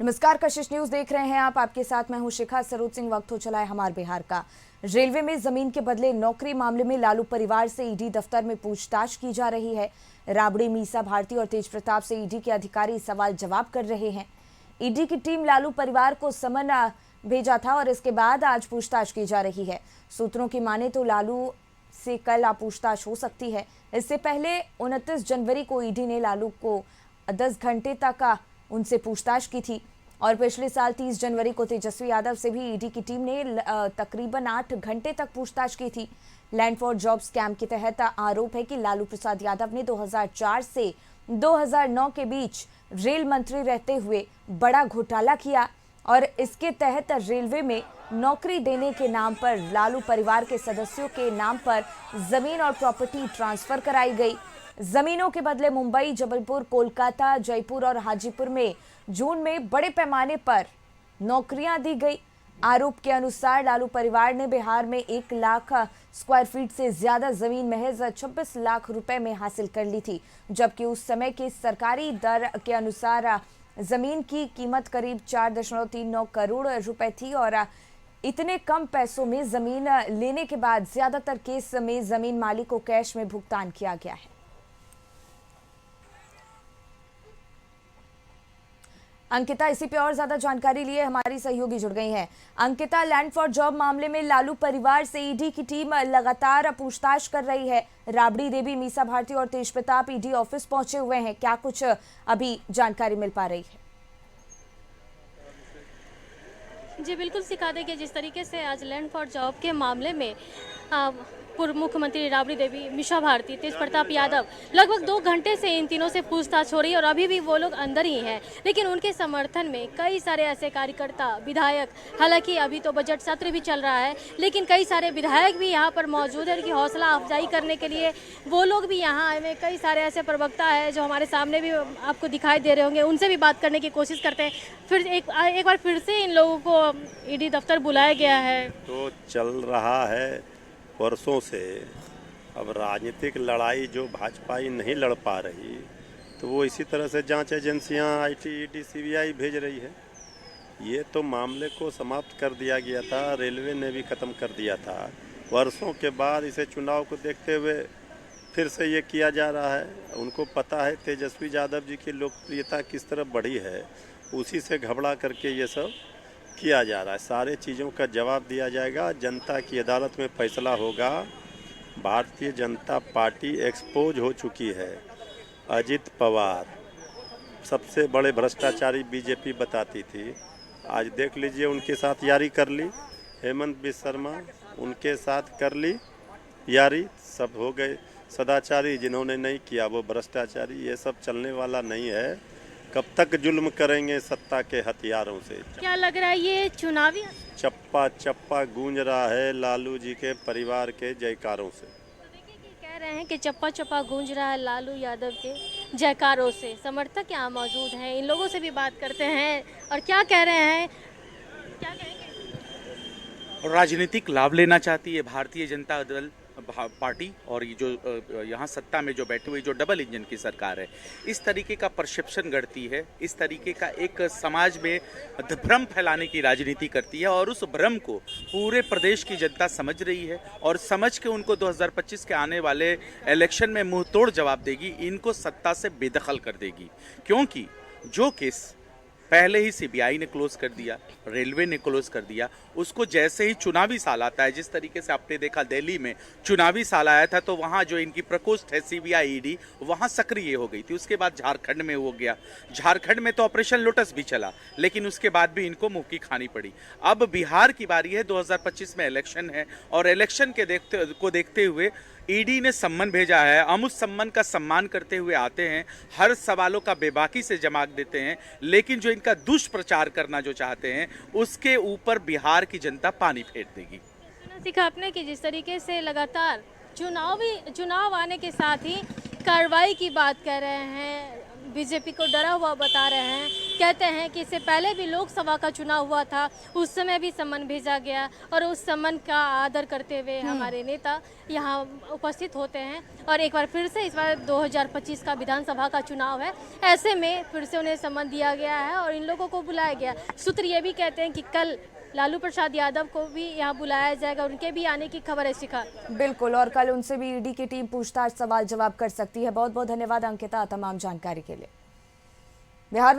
नमस्कार, कशिश न्यूज देख रहे हैं आप। आपके साथ मैं हूं शिखा। सरोज सिंह। वक्त हो चला है हमारे बिहार का। रेलवे में जमीन के बदले नौकरी मामले में लालू परिवार से ईडी दफ्तर में पूछताछ की जा रही है। राबड़ी, मीसा भारती और तेज प्रताप से ईडी के अधिकारी सवाल जवाब कर रहे हैं। ईडी की टीम लालू परिवार को समन भेजा था और इसके बाद आज पूछताछ की जा रही है। सूत्रों की माने तो लालू से कल पूछताछ हो सकती है। इससे पहले 29 जनवरी को ईडी ने लालू को 10 घंटे तक उनसे पूछताछ की थी और पिछले साल 30 जनवरी को तेजस्वी यादव से भी ईडी की टीम ने तकरीबन 8 घंटे तक पूछताछ की थी। लैंड फॉर जॉब स्कैम के तहत आरोप है कि लालू प्रसाद यादव ने 2004 से 2009 के बीच रेल मंत्री रहते हुए बड़ा घोटाला किया और इसके तहत रेलवे में नौकरी देने के नाम पर लालू परिवार के सदस्यों के नाम पर जमीन और प्रॉपर्टी ट्रांसफर कराई गई। जमीनों के बदले मुंबई, जबलपुर, कोलकाता, जयपुर और हाजीपुर में जून में बड़े पैमाने पर नौकरियां दी गई। आरोप के अनुसार लालू परिवार ने बिहार में 1 लाख स्क्वायर फीट से ज्यादा जमीन महज 26 लाख रुपए में हासिल कर ली थी, जबकि उस समय के सरकारी दर के अनुसार जमीन की कीमत करीब 4.39 करोड़ रुपए थी और इतने कम पैसों में जमीन लेने के बाद ज्यादातर केस में जमीन मालिक को कैश में भुगतान किया गया है। अंकिता, इसी पे और ज्यादा जानकारी लिए हमारी सहयोगी जुड़ गई हैं। अंकिता, लैंड फॉर जॉब मामले में लालू परिवार से ईडी की टीम लगातार पूछताछ कर रही है। राबड़ी देवी, मीसा भारती और तेज प्रताप ईडी ऑफिस पहुंचे हुए हैं। क्या कुछ अभी जानकारी मिल पा रही है? जी बिल्कुल सिखा देंगे। जिस तरीके से आज लैंड फॉर जॉब के मामले में पूर्व मुख्यमंत्री राबड़ी देवी, मीसा भारती, तेज प्रताप यादव, लगभग 2 घंटे से इन तीनों से पूछताछ हो रही है और अभी भी वो लोग अंदर ही हैं। लेकिन उनके समर्थन में कई सारे ऐसे कार्यकर्ता, विधायक, हालांकि अभी तो बजट सत्र भी चल रहा है, लेकिन कई सारे विधायक भी यहाँ पर मौजूद है। उनकी हौसला अफजाई करने के लिए वो लोग भी यहाँ आए हुए। कई सारे ऐसे प्रवक्ता है जो हमारे सामने भी आपको दिखाई दे रहे होंगे, उनसे भी बात करने की कोशिश करते हैं। फिर एक बार फिर से इन लोगों को ईडी दफ्तर बुलाया गया है। तो चल रहा है वर्षों से। अब राजनीतिक लड़ाई जो भाजपा ही नहीं लड़ पा रही, तो वो इसी तरह से जांच एजेंसियां आईटी, ईडी, सीबीआई भेज रही है। ये तो मामले को समाप्त कर दिया गया था, रेलवे ने भी ख़त्म कर दिया था। वर्षों के बाद इसे चुनाव को देखते हुए फिर से ये किया जा रहा है। उनको पता है तेजस्वी यादव जी की लोकप्रियता किस तरह बढ़ी है, उसी से घबरा करके ये सब किया जा रहा है। सारे चीज़ों का जवाब दिया जाएगा, जनता की अदालत में फैसला होगा। भारतीय जनता पार्टी एक्सपोज हो चुकी है। अजित पवार सबसे बड़े भ्रष्टाचारी बीजेपी बताती थी, आज देख लीजिए उनके साथ यारी कर ली। हेमंत बिस्वा शर्मा उनके साथ कर ली यारी, सब हो गए सदाचारी। जिन्होंने नहीं किया वो भ्रष्टाचारी। ये सब चलने वाला नहीं है। कब तक जुल्म करेंगे सत्ता के हथियारों से? क्या लग रहा है ये चुनावी चप्पा चप्पा गूंज रहा है लालू जी के परिवार के जयकारों से। तो देखिए कि कह रहे हैं कि चप्पा चप्पा गूंज रहा है लालू यादव के जयकारों से। समर्थक यहाँ मौजूद हैं, इन लोगों से भी बात करते हैं और क्या कह रहे हैं, क्या कहेंगे? राजनीतिक लाभ लेना चाहती है भारतीय जनता दल पार्टी और ये जो यहाँ सत्ता में जो बैठे हुए जो डबल इंजन की सरकार है, इस तरीके का परसेप्शन गढ़ती है, इस तरीके का एक समाज में भ्रम फैलाने की राजनीति करती है और उस भ्रम को पूरे प्रदेश की जनता समझ रही है और समझ के उनको 2025 के आने वाले इलेक्शन में मुंह तोड़ जवाब देगी, इनको सत्ता से बेदखल कर देगी। क्योंकि जो केस पहले ही सीबीआई ने क्लोज कर दिया, रेलवे ने क्लोज कर दिया, उसको जैसे ही चुनावी साल आता है, जिस तरीके से आपने देखा दिल्ली में चुनावी साल आया था तो वहाँ जो इनकी प्रकोष्ठ है सीबीआई, ईडी, वहाँ सक्रिय हो गई थी। उसके बाद झारखंड में हो गया, झारखंड में तो ऑपरेशन लोटस भी चला, लेकिन उसके बाद भी इनको मुंह की खानी पड़ी। अब बिहार की बारी है, 2025 में इलेक्शन है और इलेक्शन के देखते हुए ईडी ने सम्मन भेजा है। हम उस सम्मन का सम्मान करते हुए आते हैं, हर सवालों का बेबाकी से जवाब देते हैं, लेकिन जो इनका दुष्प्रचार करना जो चाहते हैं उसके ऊपर बिहार की जनता पानी फेर देगी। सीखा आपने कि जिस तरीके से लगातार चुनाव आने के साथ ही कार्रवाई की बात कर रहे हैं बीजेपी को डरा हुआ बता रहे हैं। कहते हैं कि इससे पहले भी लोकसभा का चुनाव हुआ था, उस समय भी सम्मन भेजा गया और उस सम्मन का आदर करते हुए हमारे नेता यहाँ उपस्थित होते हैं। और एक बार फिर से इस बार 2025 का विधानसभा का चुनाव है, ऐसे में फिर से उन्हें सम्मन दिया गया है और इन लोगों को बुलाया गया। सूत्र ये भी कहते हैं कि कल लालू प्रसाद यादव को भी यहाँ बुलाया जाएगा, उनके भी आने की खबर है शिखा। बिल्कुल, और कल उनसे भी ईडी की टीम पूछताछ सवाल जवाब कर सकती है। बहुत बहुत धन्यवाद अंकिता तमाम जानकारी के लिए। बिहार